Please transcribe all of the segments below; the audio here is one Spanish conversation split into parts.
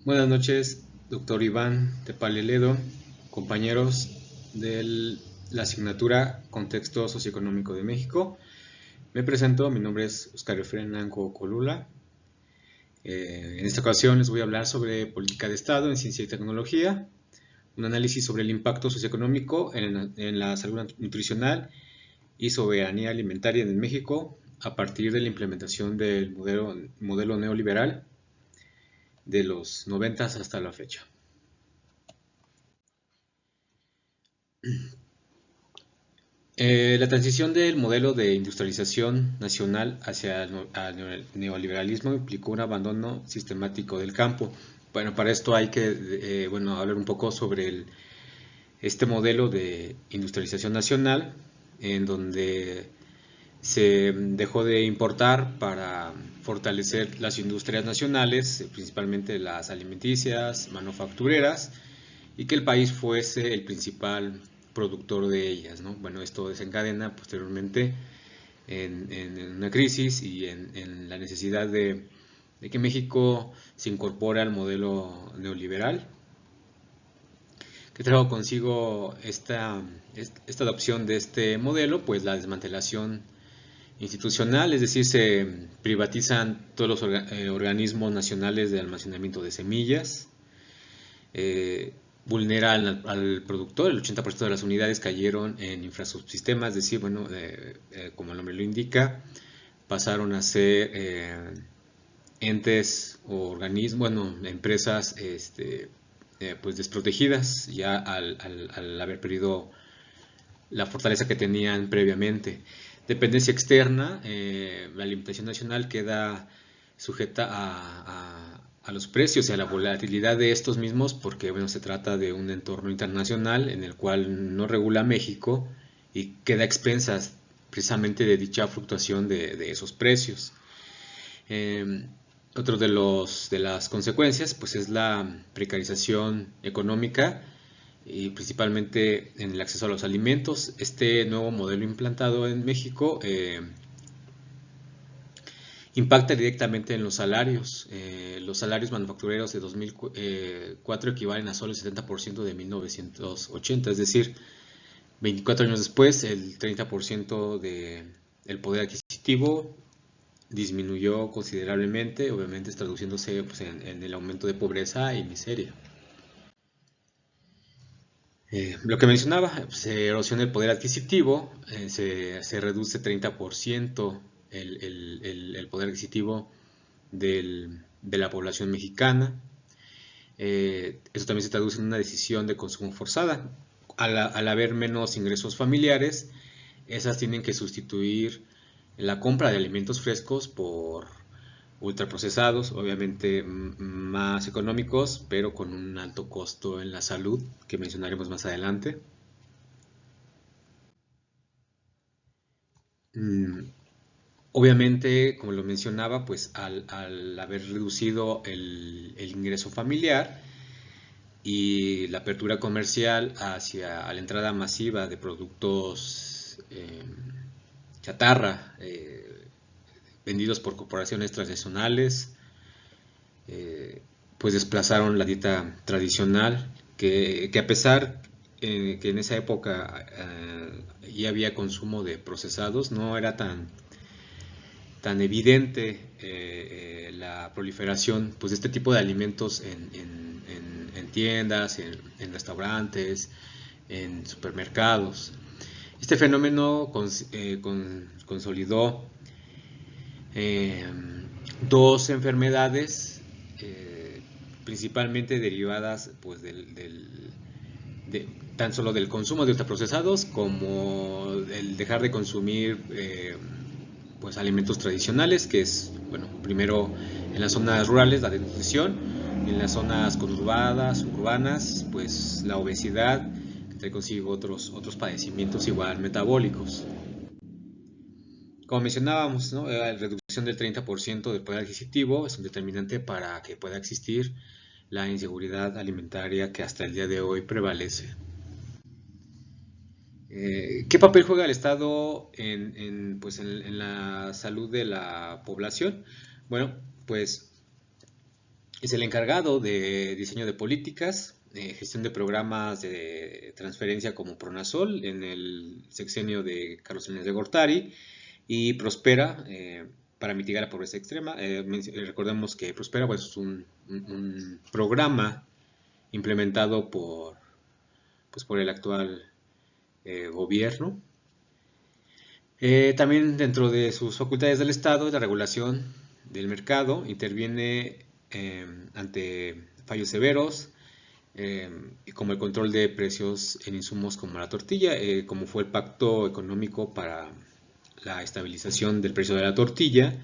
Buenas noches, doctor Iván Tepaleledo, compañeros de la asignatura Contexto Socioeconómico de México. Me presento, mi nombre es Oscar Efraín Nanco Colula. En esta ocasión les voy a hablar sobre política de Estado en ciencia y tecnología, un análisis sobre el impacto socioeconómico en la salud nutricional y soberanía alimentaria en México a partir de la implementación del modelo neoliberal de los 90 hasta la fecha. La transición del modelo de industrialización nacional hacia el neoliberalismo implicó un abandono sistemático del campo. Bueno, para esto hay que hablar un poco sobre este modelo de industrialización nacional, en donde se dejó de importar para fortalecer las industrias nacionales, principalmente las alimenticias, manufactureras, y que el país fuese el principal productor de ellas, ¿no? Bueno, esto desencadena posteriormente en una crisis y en la necesidad de que México se incorpore al modelo neoliberal, que trajo consigo esta adopción de este modelo, pues la desmantelación institucional, es decir, se privatizan todos los organismos nacionales de almacenamiento de semillas, vulnera al productor. El 80% de las unidades cayeron en infrasubsistemas, es decir, bueno, como el nombre lo indica, pasaron a ser entes o organismos, bueno, empresas pues desprotegidas ya al haber perdido la fortaleza que tenían previamente. Dependencia externa, la alimentación nacional queda sujeta a los precios y a la volatilidad de estos mismos porque bueno, se trata de un entorno internacional en el cual no regula México y queda a expensas precisamente de dicha fluctuación de esos precios. Eh, Otro de las consecuencias pues es la precarización económica y principalmente en el acceso a los alimentos. Este nuevo modelo implantado en México impacta directamente en los salarios. Los salarios manufactureros de 2004 equivalen a solo el 70% de 1980, es decir, 24 años después el 30% del poder adquisitivo disminuyó considerablemente, obviamente traduciéndose pues, en el aumento de pobreza y miseria. Lo que mencionaba, se erosiona el poder adquisitivo, se reduce 30% el poder adquisitivo de la población mexicana. Eso también se traduce en una decisión de consumo forzada. Al haber menos ingresos familiares, esas tienen que sustituir la compra de alimentos frescos por ultraprocesados, obviamente más económicos, pero con un alto costo en la salud, que mencionaremos más adelante. Mm, Obviamente, como lo mencionaba, pues al haber reducido el ingreso familiar y la apertura comercial hacia la entrada masiva de productos chatarra vendidos por corporaciones transnacionales, pues desplazaron la dieta tradicional, que a pesar que en esa época ya había consumo de procesados, no era tan evidente la proliferación pues, de este tipo de alimentos en tiendas, restaurantes, en supermercados. Este fenómeno consolidó eh, dos enfermedades principalmente derivadas pues, tan solo del consumo de ultraprocesados como el dejar de consumir pues alimentos tradicionales, que es, bueno, primero en las zonas rurales la desnutrición, en las zonas conurbadas, urbanas, pues la obesidad, que trae consigo otros padecimientos igual metabólicos. Como mencionábamos, ¿no? La reducción del 30% del poder adquisitivo es un determinante para que pueda existir la inseguridad alimentaria que hasta el día de hoy prevalece. ¿Qué papel juega el Estado pues en la salud de la población? Bueno, pues Es el encargado de diseño de políticas, gestión de programas de transferencia como Pronasol en el sexenio de Carlos Salinas de Gortari y Prospera para mitigar la pobreza extrema. Recordemos que Prospera pues, es un programa implementado por el actual gobierno. También dentro de sus facultades del Estado, la regulación del mercado interviene ante fallos severos, como el control de precios en insumos como la tortilla, como fue el Pacto Económico para la Estabilización del Precio de la Tortilla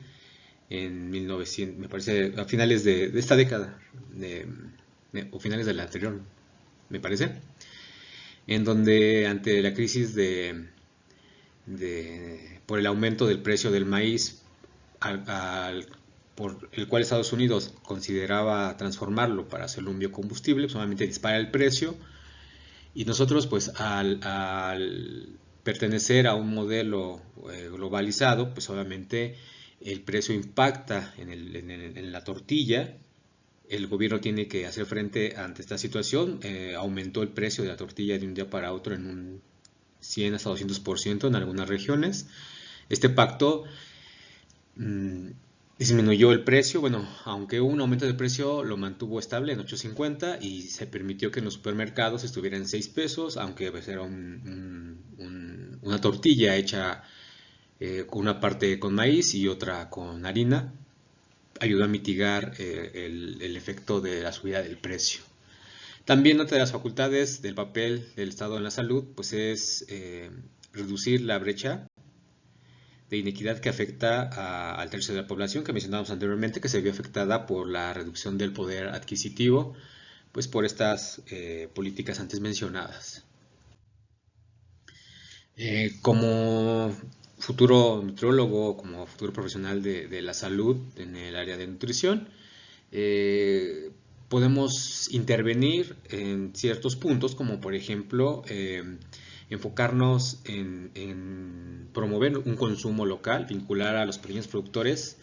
en 1900, me parece, a finales de esta década, o finales de la anterior, me parece, en donde ante la crisis por el aumento del precio del maíz, por el cual Estados Unidos consideraba transformarlo para hacerlo un biocombustible, pues obviamente dispara el precio y nosotros pues al pertenecer a un modelo globalizado, pues obviamente el precio impacta en la tortilla. El gobierno tiene que hacer frente ante esta situación. Aumentó el precio de la tortilla de un día para otro en un 100 hasta 200% en algunas regiones. Este pacto disminuyó el precio, bueno, aunque hubo un aumento de precio, lo mantuvo estable en 8.50 y se permitió que en los supermercados estuviera en 6 pesos, aunque pues, era una tortilla hecha con una parte con maíz y otra con harina. Ayudó a mitigar el efecto de la subida del precio. También otra de las facultades del papel del Estado en la salud pues es reducir la brecha de inequidad que afecta al tercio de la población que mencionábamos anteriormente, que se vio afectada por la reducción del poder adquisitivo, pues por estas políticas antes mencionadas. Como futuro nutriólogo, como futuro profesional de la salud en el área de nutrición, podemos intervenir en ciertos puntos, como por ejemplo enfocarnos en promover un consumo local, vincular a los pequeños productores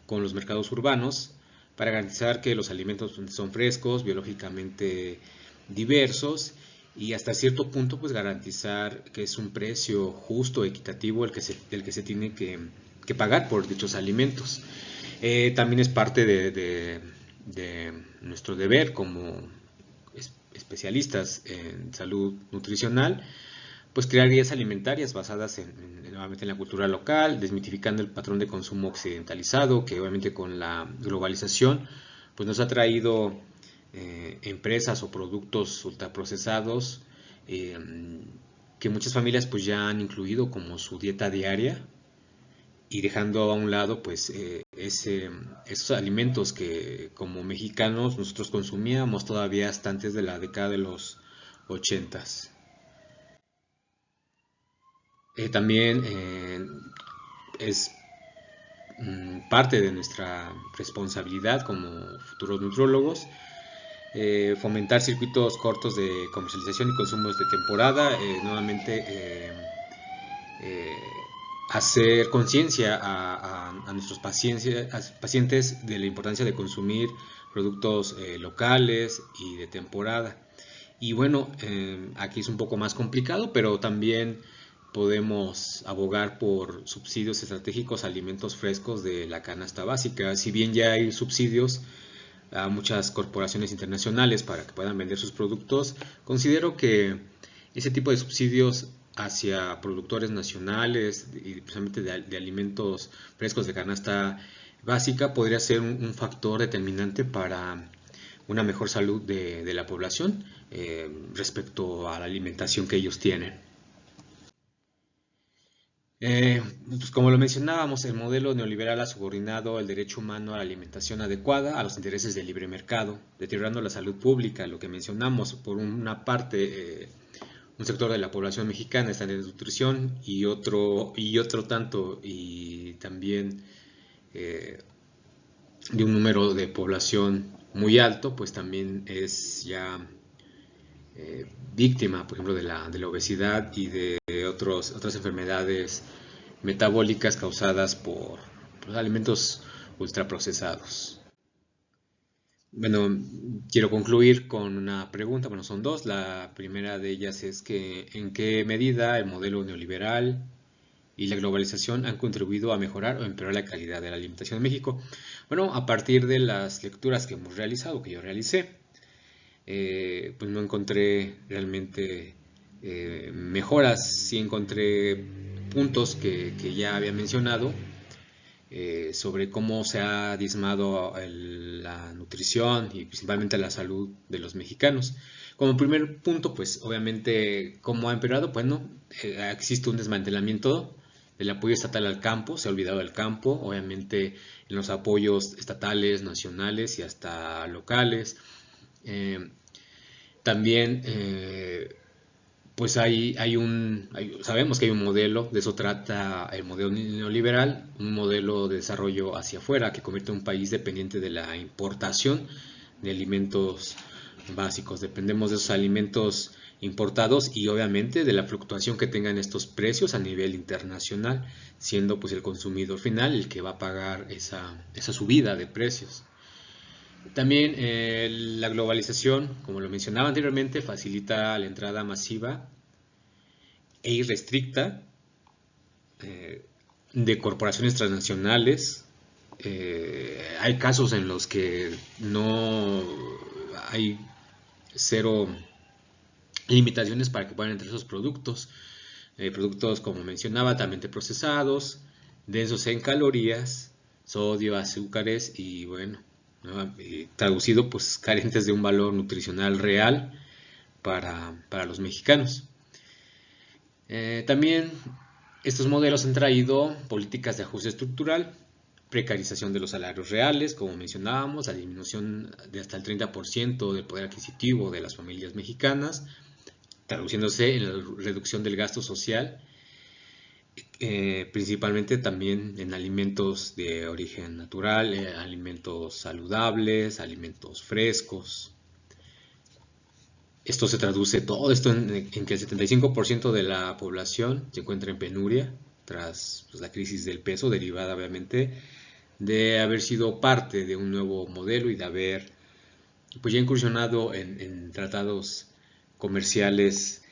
con los mercados urbanos para garantizar que los alimentos son frescos, biológicamente diversos y hasta cierto punto pues garantizar que es un precio justo, equitativo el que se tiene que pagar por dichos alimentos. También es parte de nuestro deber como especialistas en salud nutricional, pues crear guías alimentarias basadas nuevamente en la cultura local, desmitificando el patrón de consumo occidentalizado, que obviamente con la globalización pues nos ha traído empresas o productos ultraprocesados que muchas familias pues ya han incluido como su dieta diaria y dejando a un lado pues esos alimentos que como mexicanos nosotros consumíamos todavía hasta antes de la década de los 80s. También es parte de nuestra responsabilidad como futuros nutrólogos fomentar circuitos cortos de comercialización y consumos de temporada, nuevamente eh, hacer conciencia a nuestros pacientes de la importancia de consumir productos locales y de temporada. Y bueno, aquí es un poco más complicado, pero también podemos abogar por subsidios estratégicos a alimentos frescos de la canasta básica. Si bien ya hay subsidios a muchas corporaciones internacionales para que puedan vender sus productos, considero que ese tipo de subsidios hacia productores nacionales y precisamente de alimentos frescos de canasta básica podría ser un factor determinante para una mejor salud de la población respecto a la alimentación que ellos tienen. Pues como lo mencionábamos, el modelo neoliberal ha subordinado el derecho humano a la alimentación adecuada a los intereses del libre mercado, deteriorando la salud pública, lo que mencionamos. Por una parte, un sector de la población mexicana está en desnutrición y otro tanto, y también de un número de población muy alto, pues también es ya víctima, por ejemplo, de la obesidad y de otras enfermedades metabólicas causadas por alimentos ultraprocesados. Bueno, quiero concluir con una pregunta, bueno, son dos. La primera de ellas es que ¿en qué medida el modelo neoliberal y la globalización han contribuido a mejorar o empeorar la calidad de la alimentación en México? Bueno, a partir de las lecturas que hemos realizado, que yo realicé, pues no encontré realmente mejoras, sí encontré puntos que ya había mencionado sobre cómo se ha diezmado la nutrición y principalmente la salud de los mexicanos. Como primer punto, pues obviamente, ¿cómo ha empeorado? Pues no, existe un desmantelamiento del apoyo estatal al campo, se ha olvidado del campo, obviamente en los apoyos estatales, nacionales y hasta locales. Eh, también pues sabemos que hay un modelo, de eso trata el modelo neoliberal, un modelo de desarrollo hacia afuera que convierte a un país dependiente de la importación de alimentos básicos. Dependemos de esos alimentos importados y obviamente de la fluctuación que tengan estos precios a nivel internacional, siendo pues el consumidor final el que va a pagar esa subida de precios. También la globalización, como lo mencionaba anteriormente, facilita la entrada masiva e irrestricta eh, de corporaciones transnacionales. Hay casos en los que no hay cero limitaciones para que puedan entrar esos productos. Productos, como mencionaba, altamente procesados, densos en calorías, sodio, azúcares y bueno, ¿no? Traducido, pues carentes de un valor nutricional real para los mexicanos. También estos modelos han traído políticas de ajuste estructural, precarización de los salarios reales, como mencionábamos, la disminución de hasta el 30% del poder adquisitivo de las familias mexicanas, traduciéndose en la reducción del gasto social, principalmente también en alimentos de origen natural, alimentos saludables, alimentos frescos. Esto se traduce todo esto en que el 75% de la población se encuentra en penuria tras pues, la crisis del peso, derivada obviamente de haber sido parte de un nuevo modelo y de haber pues ya incursionado en tratados comerciales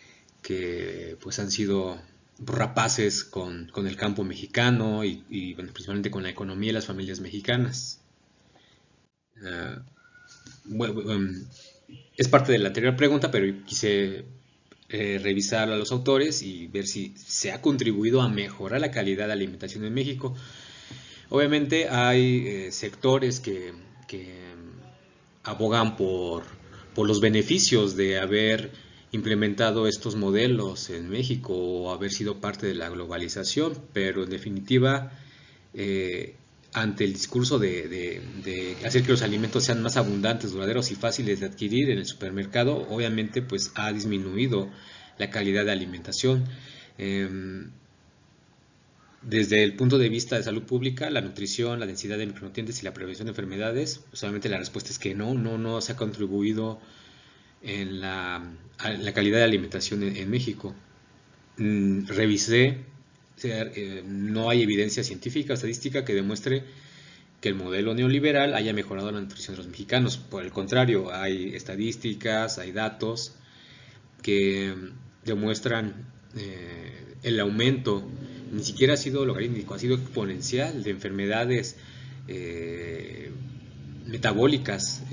que pues han sido rapaces con el campo mexicano y bueno, principalmente con la economía de las familias mexicanas. Uh, bueno, es parte de la anterior pregunta, pero quise revisar a los autores y ver si se ha contribuido a mejorar la calidad de alimentación en México. Obviamente hay sectores que abogan por los beneficios de haber implementado estos modelos en México o haber sido parte de la globalización, pero en definitiva, ante el discurso de hacer que los alimentos sean más abundantes, duraderos y fáciles de adquirir en el supermercado, obviamente pues ha disminuido la calidad de alimentación. Desde el punto de vista de salud pública, la nutrición, la densidad de micronutrientes y la prevención de enfermedades, solamente la respuesta es que no se ha contribuido en la calidad de alimentación en México. Revisé, no hay evidencia científica o estadística que demuestre que el modelo neoliberal haya mejorado la nutrición de los mexicanos. Por el contrario, hay estadísticas, hay datos que demuestran el aumento, ni siquiera ha sido logarítmico, ha sido exponencial de enfermedades metabólicas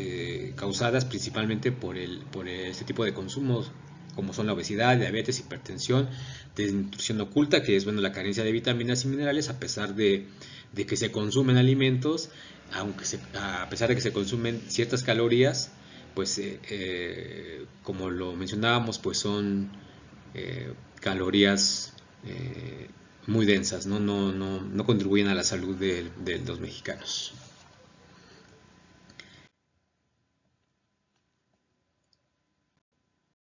causadas principalmente por este tipo de consumos, como son la obesidad, diabetes, hipertensión, desnutrición oculta, que es bueno la carencia de vitaminas y minerales a pesar de que se consumen alimentos, a pesar de que se consumen ciertas calorías, pues como lo mencionábamos, pues son calorías muy densas, no contribuyen a la salud de los mexicanos.